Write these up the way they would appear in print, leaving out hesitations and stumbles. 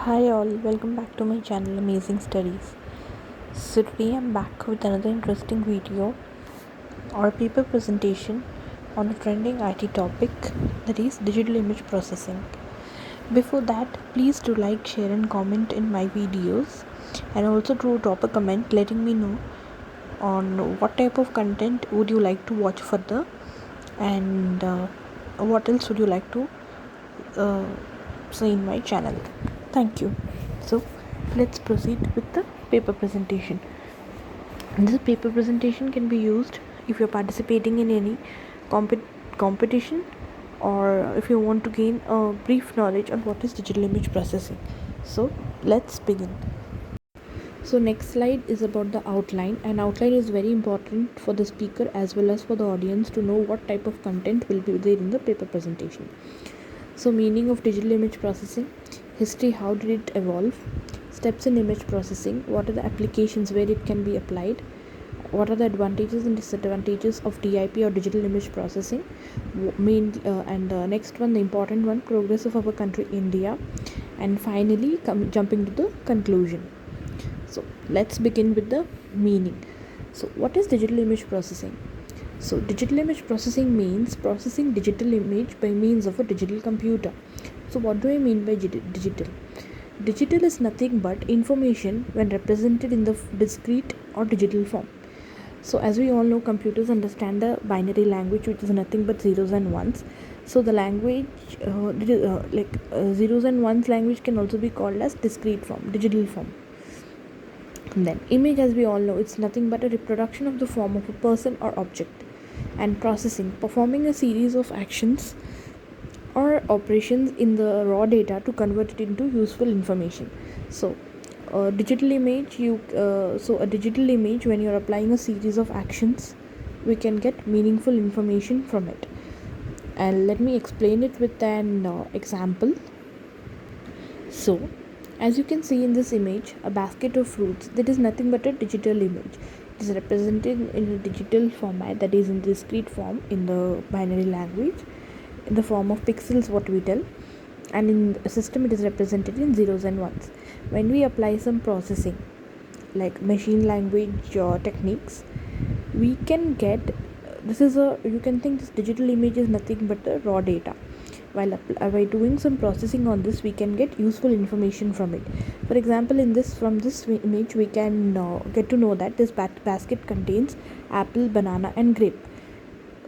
Hi all, welcome back to my channel Amazing Studies. So today I'm back with another interesting video or paper presentation on a trending IT topic, that is digital image processing. Before that, please do like, share and comment in my videos, and also do drop a comment letting me know on what type of content would you like to watch further, and what else would you like to uh, see in my channel. Thank you. So let's proceed with the paper presentation. This paper presentation can be used if you're participating in any competition, or if you want to gain a brief knowledge on what is digital image processing. So let's begin. So next slide is about the outline, and outline is very important for the speaker as well as for the audience to know what type of content will be there in the paper presentation. So meaning of digital image processing, history, how did it evolve, steps in image processing, what are the applications where it can be applied, what are the advantages and disadvantages of DIP or digital image processing, and next one, the important one, progress of our country India, and finally jumping to the conclusion. So let's begin with the meaning. So what is digital image processing? So digital image processing means processing digital image by means of a digital computer. So what do I mean by digital? Digital is nothing but information when represented in the discrete or digital form. So as we all know, computers understand the binary language, which is nothing but zeros and ones. So the language zeros and ones language can also be called as discrete form, digital form. And then image, as we all know, it's nothing but a reproduction of the form of a person or object. And processing, performing a series of actions or operations in the raw data to convert it into useful information. So a digital image, a digital image, when you're applying a series of actions, we can get meaningful information from it. And let me explain it with an example. So as you can see in this image, a basket of fruits, that is nothing but a digital image. It is represented in a digital format, that is in discrete form in the binary language, in the form of pixels, what we tell, and in a system it is represented in zeros and ones. When we apply some processing like machine language techniques, we can get you can think this digital image is nothing but the raw data. While by doing some processing on this, we can get useful information from it. For example, from this image we can get to know that this basket contains apple, banana and grape.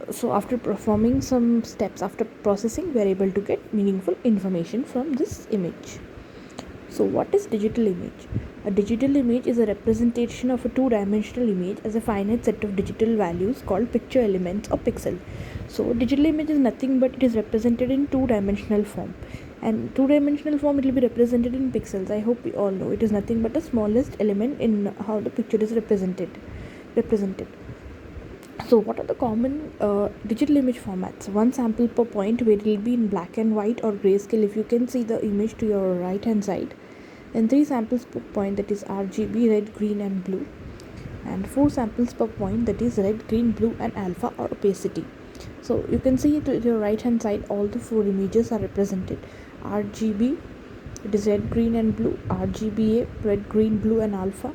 So after performing some steps, after processing, we are able to get meaningful information from this image. So what is digital image? A digital image is a representation of a two-dimensional image as a finite set of digital values called picture elements or pixels. So digital image is nothing but it is represented in two-dimensional form. And two-dimensional form, it will be represented in pixels. I hope we all know it is nothing but the smallest element in how the picture is represented. So what are the common digital image formats? One sample per point, where it will be in black and white or grayscale if you can see the image to your right hand side. Then 3 samples per point, that is RGB, red, green and blue. And 4 samples per point, that is red, green, blue and alpha or opacity. So you can see to your right hand side all the 4 images are represented. RGB, it is red, green and blue. RGBA, red, green, blue and alpha.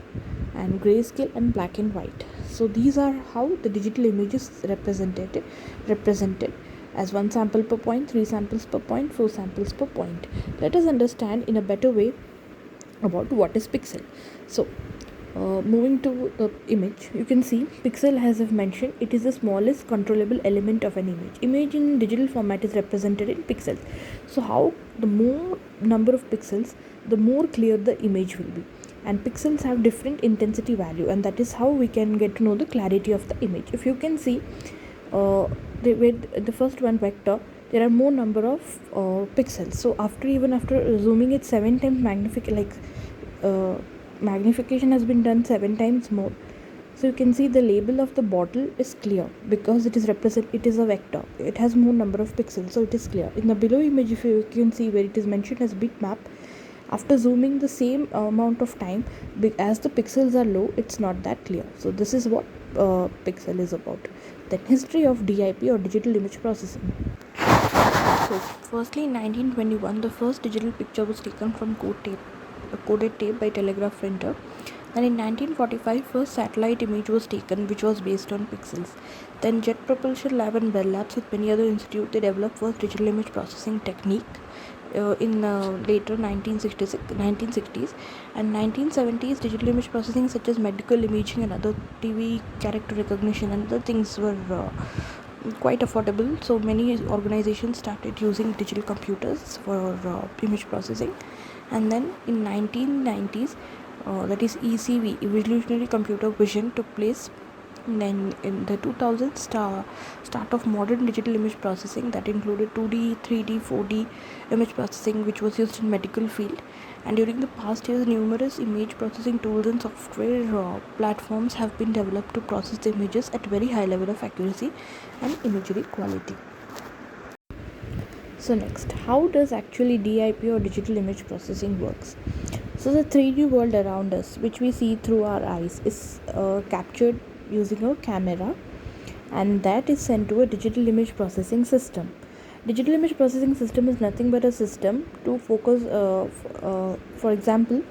And grayscale and black and white. So these are how the digital image is represented as 1 sample per point, 3 samples per point, 4 samples per point. Let us understand in a better way about what is pixel. So moving to the image, you can see pixel, as I've mentioned, it is the smallest controllable element of an image. Image in digital format is represented in pixels. So how the more number of pixels, the more clear the image will be. And pixels have different intensity value, and that is how we can get to know the clarity of the image. If you can see with the first one, vector, there are more number of pixels. So after zooming it 7 times, magnification has been done 7 times more. So you can see the label of the bottle is clear because it is a vector. It has more number of pixels, so it is clear. In the below image, if you can see where it is mentioned as bitmap, after zooming the same amount of time, as the pixels are low, it's not that clear. So this is what pixel is about. Then history of DIP or digital image processing. So, firstly, in 1921, the first digital picture was taken from coded tape by telegraph printer. Then in 1945, first satellite image was taken, which was based on pixels. Then Jet Propulsion Lab and Bell Labs with many other institutes, they developed first digital image processing technique in later 1960s and 1970s. Digital image processing such as medical imaging and other TV character recognition and other things were quite affordable, so many organizations started using digital computers for image processing. And then in 1990s, that is ECV, evolutionary computer vision, took place. And then in the 2000s, start of modern digital image processing that included 2D, 3D, 4D image processing, which was used in medical field. And during the past years, numerous image processing tools and software platforms have been developed to process the images at very high level of accuracy and imagery quality. So next, how does actually DIP or digital image processing works? So the 3D world around us, which we see through our eyes, is captured using a camera, and that is sent to a digital image processing system. Digital image processing system is nothing but a system to focus, for example,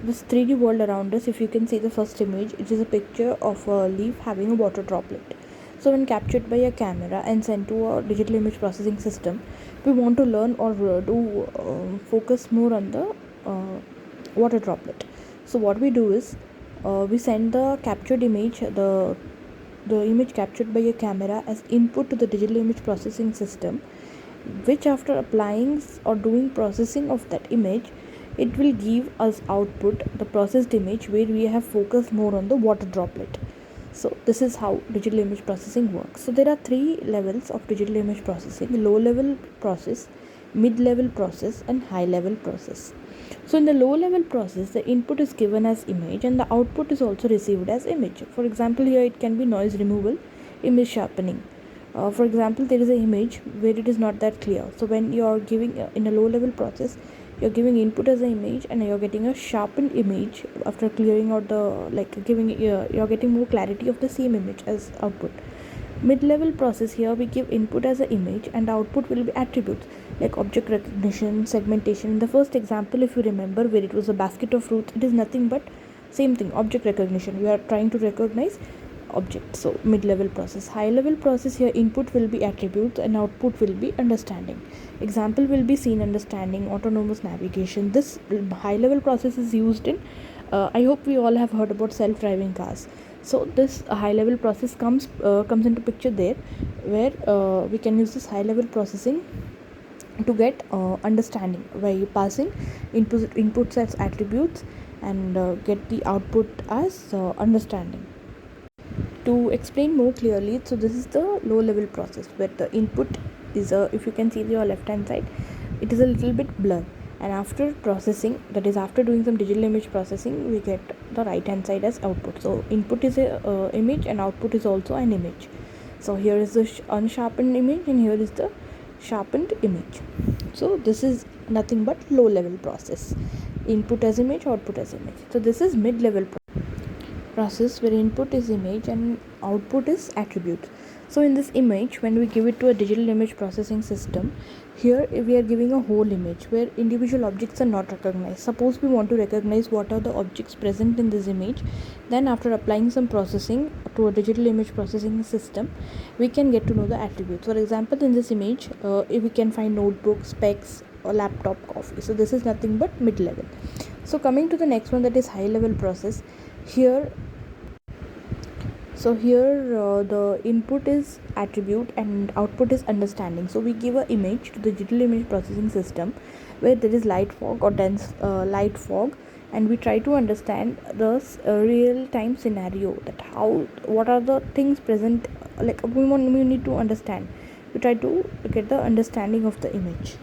this 3D world around us. If you can see the first image, it is a picture of a leaf having a water droplet. So when captured by a camera and sent to a digital image processing system, we want to learn or do focus more on the water droplet. So what we do is, we send the captured image, the image captured by a camera, as input to the digital image processing system, which after applying or doing processing of that image, it will give us output the processed image where we have focused more on the water droplet. So this is how digital image processing works. So there are 3 levels of digital image processing: low level process, mid level process, and high level process. So in the low level process, the input is given as image and the output is also received as image. For example, here it can be noise removal, image sharpening. For example, there is an image where it is not that clear. So when you are giving in a low level process, you're giving input as an image and you're getting a sharpened image after clearing out the you're getting more clarity of the same image as output. Mid-level process, here we give input as an image and output will be attributes like object recognition, segmentation. In the first example, if you remember, where it was a basket of fruits, it is nothing but same thing, object recognition. We are trying to recognize object. So mid-level process. High level process, here input will be attributes and output will be understanding. Example will be scene understanding, autonomous navigation. This high level process is used in I hope we all have heard about self-driving cars. So this high level process comes into picture there, where we can use this high level processing to get understanding by passing inputs as attributes and get the output as understanding. To explain more clearly, so this is the low level process where the input is if you can see your left hand side, it is a little bit blur, and after processing, that is after doing some digital image processing, we get the right hand side as output. So input is a image and output is also an image. So here is the unsharpened image and here is the sharpened image. So this is nothing but low level process, input as image, output as image. So this is mid level process where input is image and output is attributes. So in this image, when we give it to a digital image processing system, here we are giving a whole image where individual objects are not recognized. Suppose we want to recognize what are the objects present in this image, then after applying some processing to a digital image processing system, we can get to know the attributes. For example, in this image, we can find notebook, specs, or laptop, coffee. So this is nothing but mid level. So coming to the next one, that is high level process. Here the input is attribute and output is understanding. So we give an image to the digital image processing system where there is light fog or dense light fog, and we try to understand the real time scenario, that what are the things present, like we need to understand. We try to get the understanding of the image.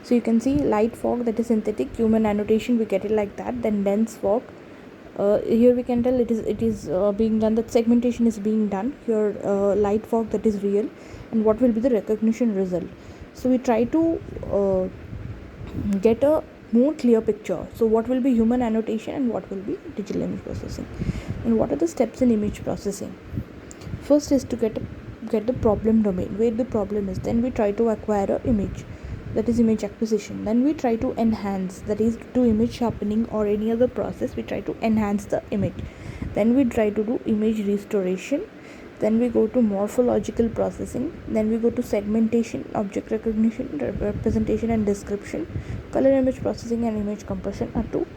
So you can see light fog, that is synthetic. Human annotation, we get it like that. Then dense fog, here we can tell it is being done, that segmentation is being done here. Light fog, that is real, and what will be the recognition result. So we try to get a more clear picture. So what will be human annotation and what will be digital image processing, and what are the steps in image processing. First is to get get the problem domain where the problem is. Then we try to acquire an image, that is image acquisition. Then we try to enhance, that is do image sharpening or any other process. We try to enhance the image. Then we try to do image restoration. Then we go to morphological processing. Then we go to segmentation, object recognition, representation and description. Color image processing and image compression are two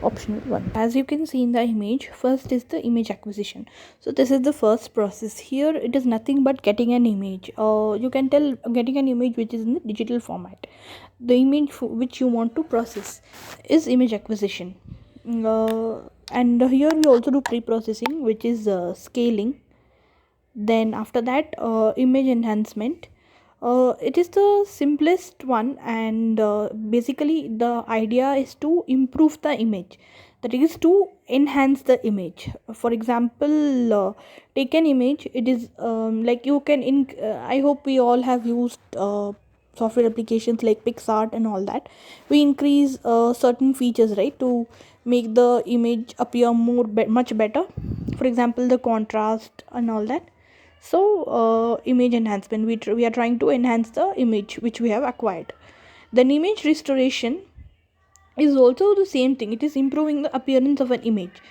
optional one. As you can see in the image, first is the image acquisition. So this is the first process. Here it is nothing but getting an image. You can tell getting an image which is in the digital format. The image which you want to process is image acquisition. And here we also do pre-processing, which is scaling. Then after that, image enhancement. It is the simplest one, and basically the idea is to improve the image, that is to enhance the image. For example, take an image. It is like you can I hope we all have used software applications like PixArt and all that. We increase certain features, right, to make the image appear much better. For example, the contrast and all that. So image enhancement, we are trying to enhance the image which we have acquired. Then image restoration is also the same thing. It is improving the appearance of an image.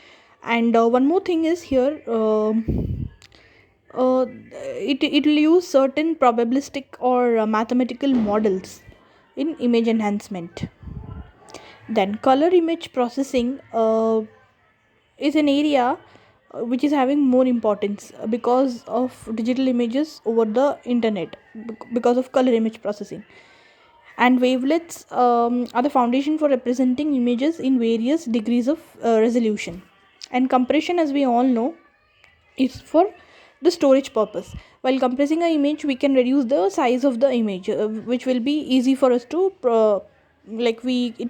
And one more thing is here, it will use certain probabilistic or mathematical models in image enhancement. Then color image processing is an area which is having more importance because of digital images over the internet, because of color image processing. And wavelets are the foundation for representing images in various degrees of resolution. And compression, as we all know, is for the storage purpose. While compressing an image, we can reduce the size of the image, which will be easy for us to it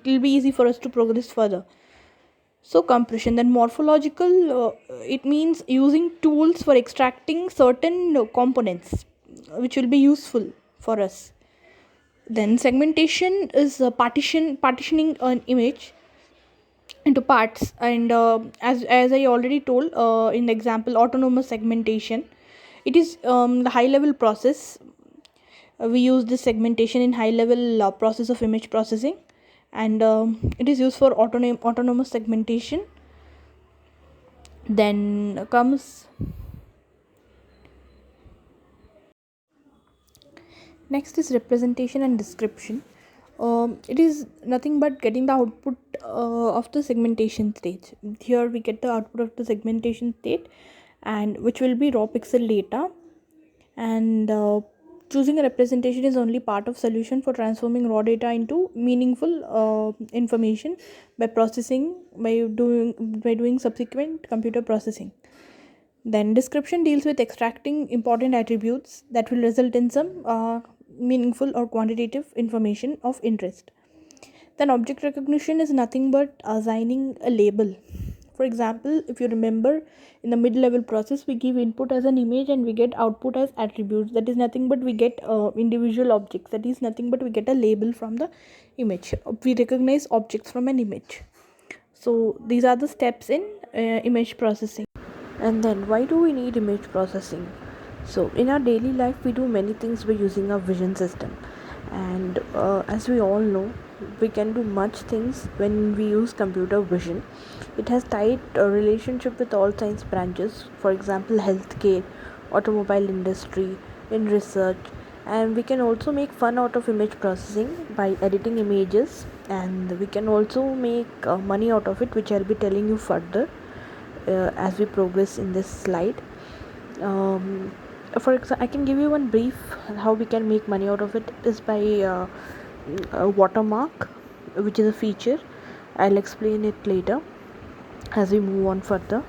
will be easy for us to progress further. So compression. Then morphological, it means using tools for extracting certain components which will be useful for us. Then segmentation is partitioning an image into parts. And as I already told in the example, autonomous segmentation, it is the high level process. We use this segmentation in high level process of image processing, and it is used for autonomous segmentation. Then comes next is representation and description. It is nothing but getting the output of the segmentation stage. Here we get the output of the segmentation state, and which will be raw pixel data. And choosing a representation is only part of solution for transforming raw data into meaningful information by doing subsequent computer processing. Then description deals with extracting important attributes that will result in some meaningful or quantitative information of interest. Then object recognition is nothing but assigning a label. For example, if you remember, in the mid-level process, we give input as an image and we get output as attributes. That is nothing but we get individual objects. That is nothing but we get a label from the image. We recognize objects from an image. So these are the steps in image processing. And then why do we need image processing? So in our daily life, we do many things by using our vision system. And as we all know, we can do much things when we use computer vision. It has tight relationship with all science branches, for example healthcare, automobile industry, in research. And we can also make fun out of image processing by editing images, and we can also make money out of it, which I'll be telling you further as we progress in this slide. For example, I can give you one brief how we can make money out of it is by a watermark, which is a feature. I'll explain it later as we move on further.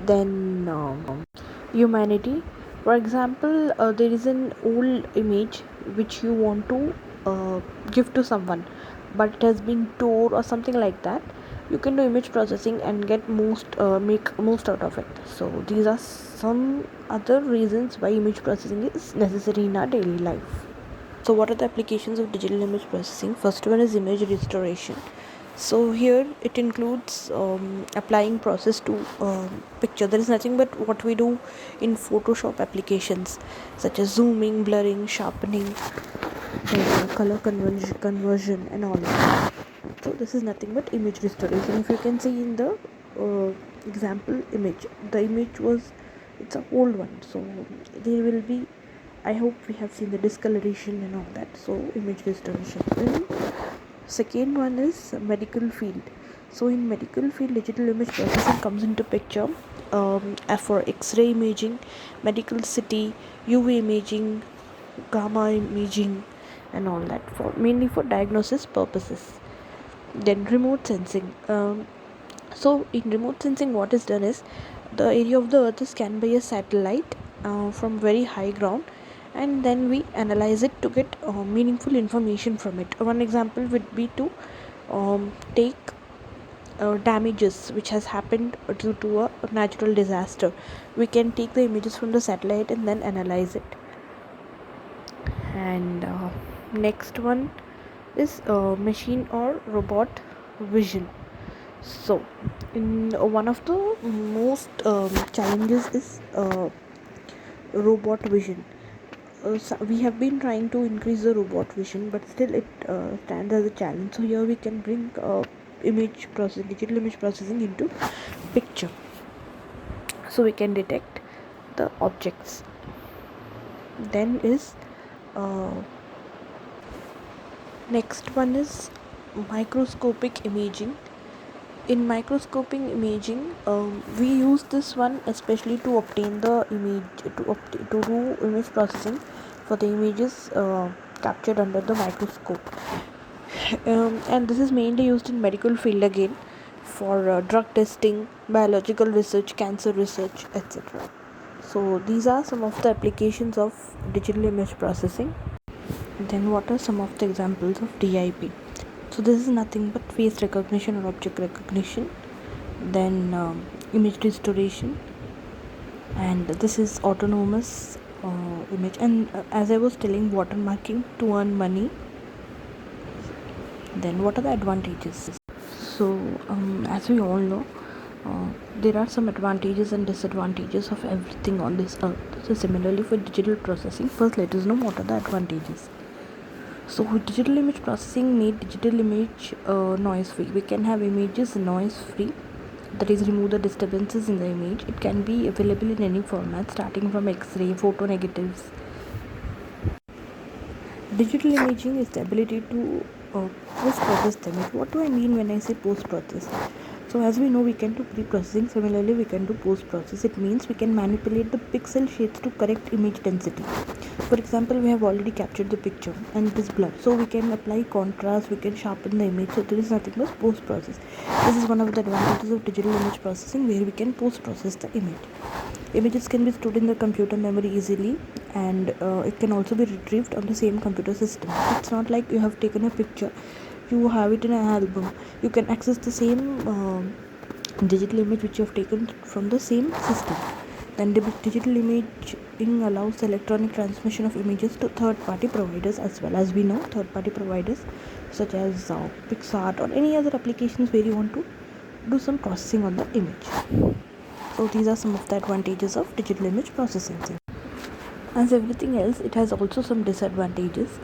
Then humanity. For example, there is an old image which you want to give to someone, but it has been torn or something like that. You can do image processing and get make most out of it. So these are some other reasons why image processing is necessary in our daily life. So what are the applications of digital image processing? First one is image restoration. So here it includes applying process to picture. There is nothing but what we do in Photoshop applications such as zooming, blurring, sharpening, color conversion and all that. So this is nothing but image restoration. If you can see in the example image, the image was, it's an old one, so there will be, I hope we have seen the discoloration and all that. So image restoration. Then second one is medical field. So in medical field, digital image processing comes into picture for X-ray imaging, medical city, UV imaging, gamma imaging and all that, for mainly for diagnosis purposes. Then remote sensing. So in remote sensing, what is done is the area of the earth is scanned by a satellite from very high ground, and then we analyze it to get meaningful information from it. One example would be to take damages which has happened due to a natural disaster. We can take the images from the satellite and then analyze it. And next one is machine or robot vision. So in one of the most challenges is robot vision. So we have been trying to increase the robot vision, but still it stands as a challenge. So here we can bring image processing, digital image processing into picture, so we can detect the objects. Then is next one is microscopic imaging. In microscopic imaging, we use this one especially to obtain the image, to do image processing for the images captured under the microscope. And this is mainly used in medical field again, for drug testing, biological research, cancer research, etc. So these are some of the applications of digital image processing. Then what are some of the examples of DIP? So this is nothing but face recognition or object recognition, then image restoration, and this is autonomous image. And as I was telling, watermarking to earn money. Then what are the advantages? So as we all know, there are some advantages and disadvantages of everything on this earth. So similarly for digital processing, first let us know what are the advantages. So digital image processing made digital image noise free. We can have images noise free, that is remove the disturbances in the image. It can be available in any format starting from X-ray, photo negatives. Digital imaging is the ability to post-process the image. What do I mean when I say post-process? So as we know, we can do pre-processing. Similarly, we can do post-process. It means we can manipulate the pixel shades to correct image density. For example, we have already captured the picture and it is blurred, so we can apply contrast, we can sharpen the image. So there is nothing but post-process. This is one of the advantages of digital image processing, where we can post-process the image. Images can be stored in the computer memory easily, and it can also be retrieved on the same computer system. It's not like you have taken a picture, you have it in an album. You can access the same digital image which you have taken from the same system. Then digital imaging allows the electronic transmission of images to third-party providers as well. As we know, third-party providers such as PixArt or any other applications where you want to do some processing on the image. So these are some of the advantages of digital image processing. As everything else, it has also some disadvantages.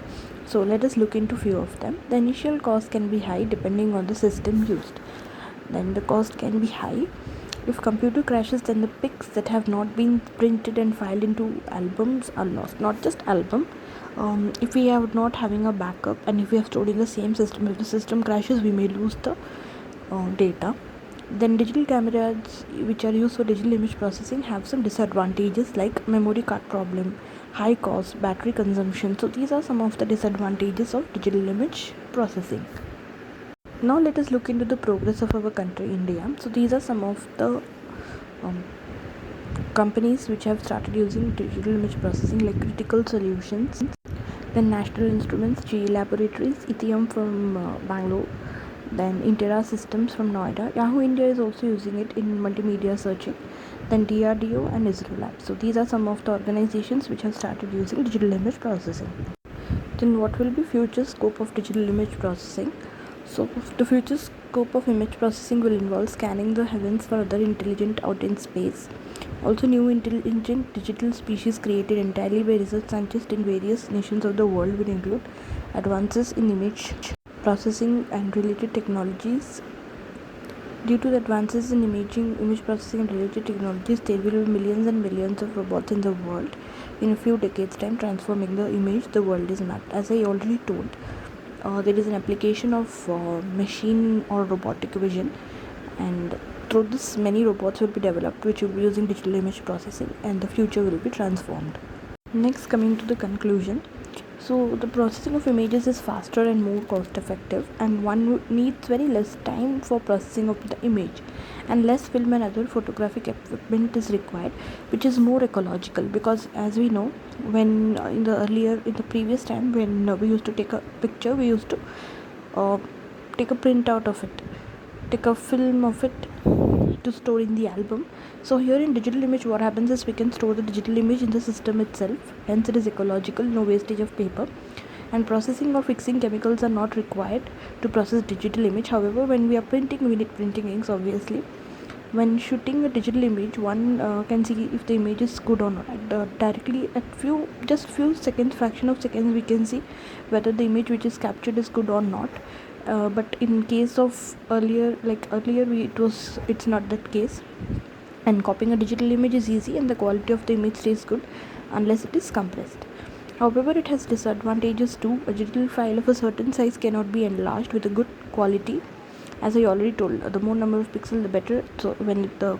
So let us look into few of them. The initial cost can be high depending on the system used. Then the cost can be high. If computer crashes, then the pics that have not been printed and filed into albums are lost. Not just album. If we are not having a backup, and if we have stored in the same system, if the system crashes, we may lose the data. Then digital cameras which are used for digital image processing have some disadvantages like memory card problem, high cost, battery consumption. So these are some of the disadvantages of digital image processing. Now let us look into the progress of our country, India. So these are some of the companies which have started using digital image processing, like Critical Solutions, then National Instruments, GE Laboratories, Ethium from Bangalore, then Intera Systems from Noida. Yahoo India is also using it in multimedia searching, then DRDO and ISRO Labs. So these are some of the organizations which have started using digital image processing. Then what will be future scope of digital image processing? So, the future scope of image processing will involve scanning the heavens for other intelligent out in space. Also, new intelligent digital species created entirely by research scientists in various nations of the world will include advances in image processing and related technologies. Due to the advances in image processing and related technologies, there will be millions and millions of robots in the world in a few decades' time, transforming the image the world is mapped. As I already told, there is an application of machine or robotic vision, and through this, many robots will be developed which will be using digital image processing, and the future will be transformed. Next, coming to the conclusion. So, the processing of images is faster and more cost effective, and one needs very less time for processing of the image, and less film and other photographic equipment is required, which is more ecological. Because, as we know, when in the previous time, when we used to take a picture, we used to take a printout of it, take a film of it to store in the album. So here in digital image, what happens is we can store the digital image in the system itself, hence it is ecological, no wastage of paper, and processing or fixing chemicals are not required to process digital image. However, when we are printing, we need printing inks, obviously. When shooting a digital image, one can see if the image is good or not. Directly at few seconds, fraction of seconds, we can see whether the image which is captured is good or not. But in case of earlier, it's not that case. And copying a digital image is easy, and the quality of the image stays good unless it is compressed. However, it has disadvantages too. A digital file of a certain size cannot be enlarged with a good quality. As I already told, the more number of pixels, the better. So when the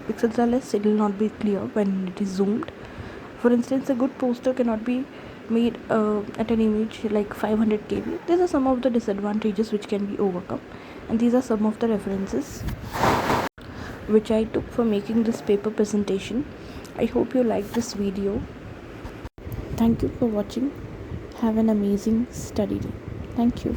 pixels are less, it will not be clear when it is zoomed. For instance, a good poster cannot be made at an image like 500 kb. These are some of the disadvantages which can be overcome, and these are some of the references which I took for making this paper presentation. I hope you liked this video. Thank you for watching. Have an amazing study day. Thank you.